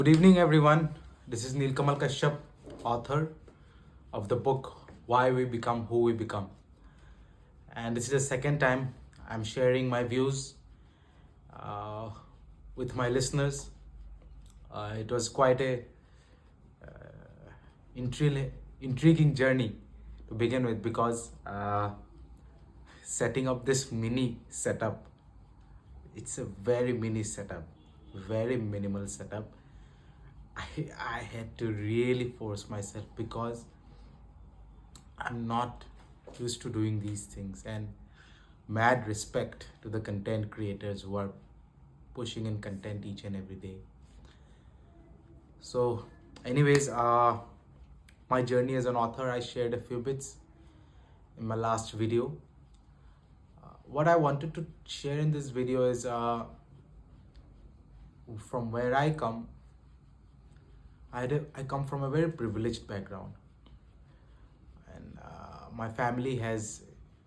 Good evening, everyone. This is Neelkamal Kashyap, author of the book Why We Become Who We Become. And this is the second time I'm sharing my views uh, with my listeners. It was quite a intriguing journey to begin with because setting up this mini setup, it's a very mini setup, very minimal setup. I had to really force myself because I'm not used to doing these things, and mad respect to the content creators who are pushing in content each and every day. So, anyways, my journey as an author, I shared a few bits in my last video. What I wanted to share in this video is from where I come. I come from a very privileged background, and my family has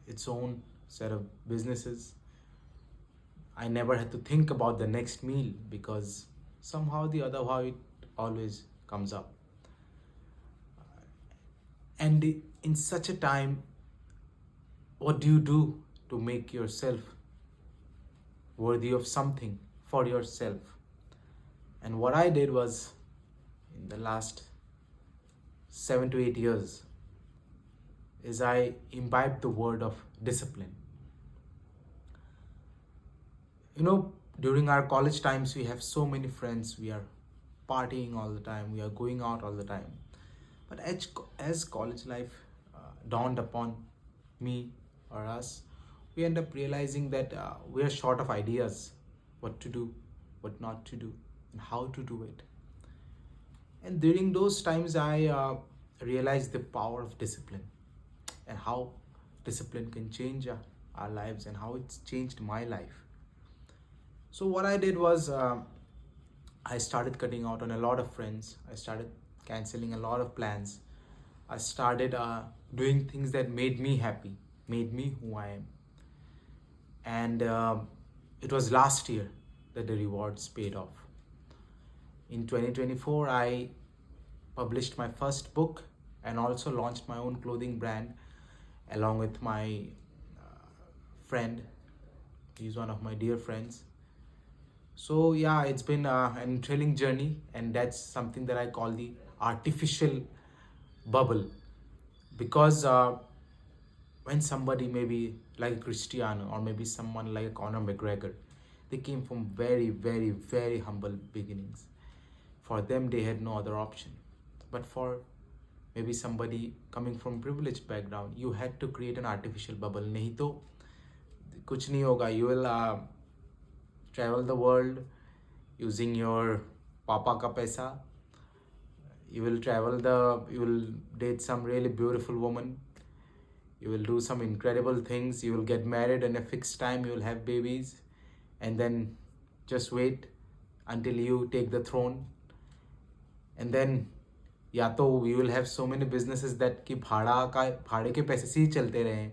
its own set of businesses. I never had to think about the next meal because somehow the other how it always comes up. And in such a time, what do you do to make yourself worthy of something for yourself? And what I did was, in the last 7 to 8 years, is I imbibed the word of discipline. During our college times, we have so many friends, we are partying all the time, we are going out all the time. But as college life dawned upon me or us, we end up realizing that we are short of ideas what to do, what not to do, and how to do it. And during those times, I realized the power of discipline and how discipline can change our lives and how it's changed my life. So what I did was I started cutting out on a lot of friends. I started canceling a lot of plans. I started doing things that made me happy, made me who I am. And it was last year that the rewards paid off. In 2024, I published my first book and also launched my own clothing brand along with my friend. He's one of my dear friends. So yeah, it's been an thrilling journey, and that's something that I call the artificial bubble. Because when somebody maybe like Cristiano or maybe someone like Conor McGregor, they came from very, very, very humble beginnings. For them, they had no other option. But for maybe somebody coming from privileged background, you had to create an artificial bubble. नहीं तो कुछ नहीं होगा. You will travel the world using your papa ka paisa. You will date some really beautiful woman. You will do some incredible things. You will get married in a fixed time. You will have babies, and then just wait until you take the throne. And then या तो you will have so many businesses that कि भाड़े के पैसे से ही चलते रहें,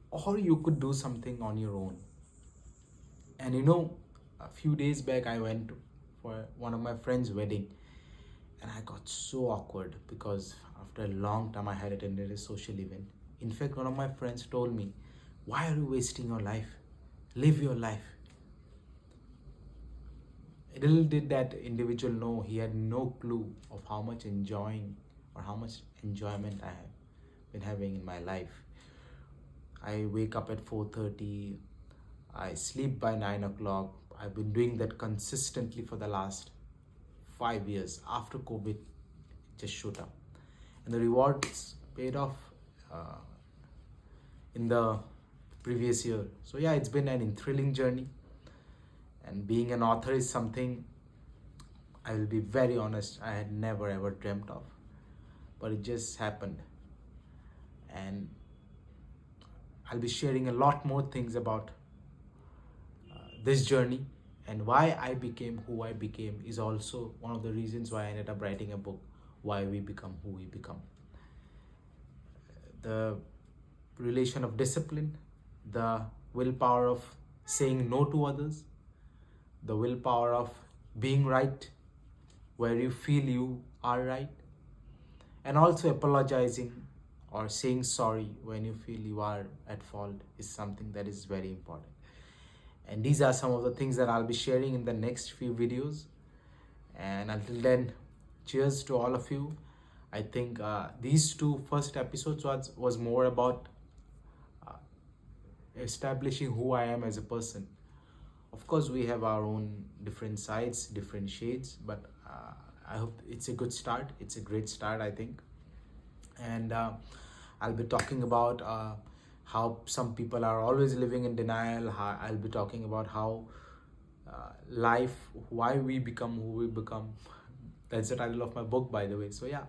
or you could do something on your own. And a few days back I went for one of my friend's wedding, and I got so awkward because after a long time I had attended a social event. In fact, one of my friends told me, "Why are you wasting your life? Live your life." Little did that individual know he had no clue of how much enjoyment I have been having in my life. I wake up at 4:30. I sleep by 9 o'clock. I've been doing that consistently for the last 5 years. After COVID, it just shot up. And the rewards paid off in the previous year. So yeah, it's been an thrilling journey. And being an author is something, I will be very honest, I had never ever dreamt of. But it just happened. And I'll be sharing a lot more things about this journey, and why I became who I became is also one of the reasons why I ended up writing a book, Why We Become Who We Become. The relation of discipline, the willpower of saying no to others, the willpower of being right, where you feel you are right, and also apologizing or saying sorry when you feel you are at fault is something that is very important. And these are some of the things that I'll be sharing in the next few videos. And until then, cheers to all of you. I think these two first episodes was more about uh, establishing who I am as a person. Of course, we have our own different sides, different shades, but I hope it's a good start. It's a great start, I think. And I'll be talking about how some people are always living in denial. I'll be talking about how life, why we become who we become. That's the title of my book, by the way. So yeah,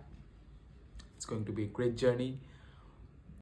it's going to be a great journey.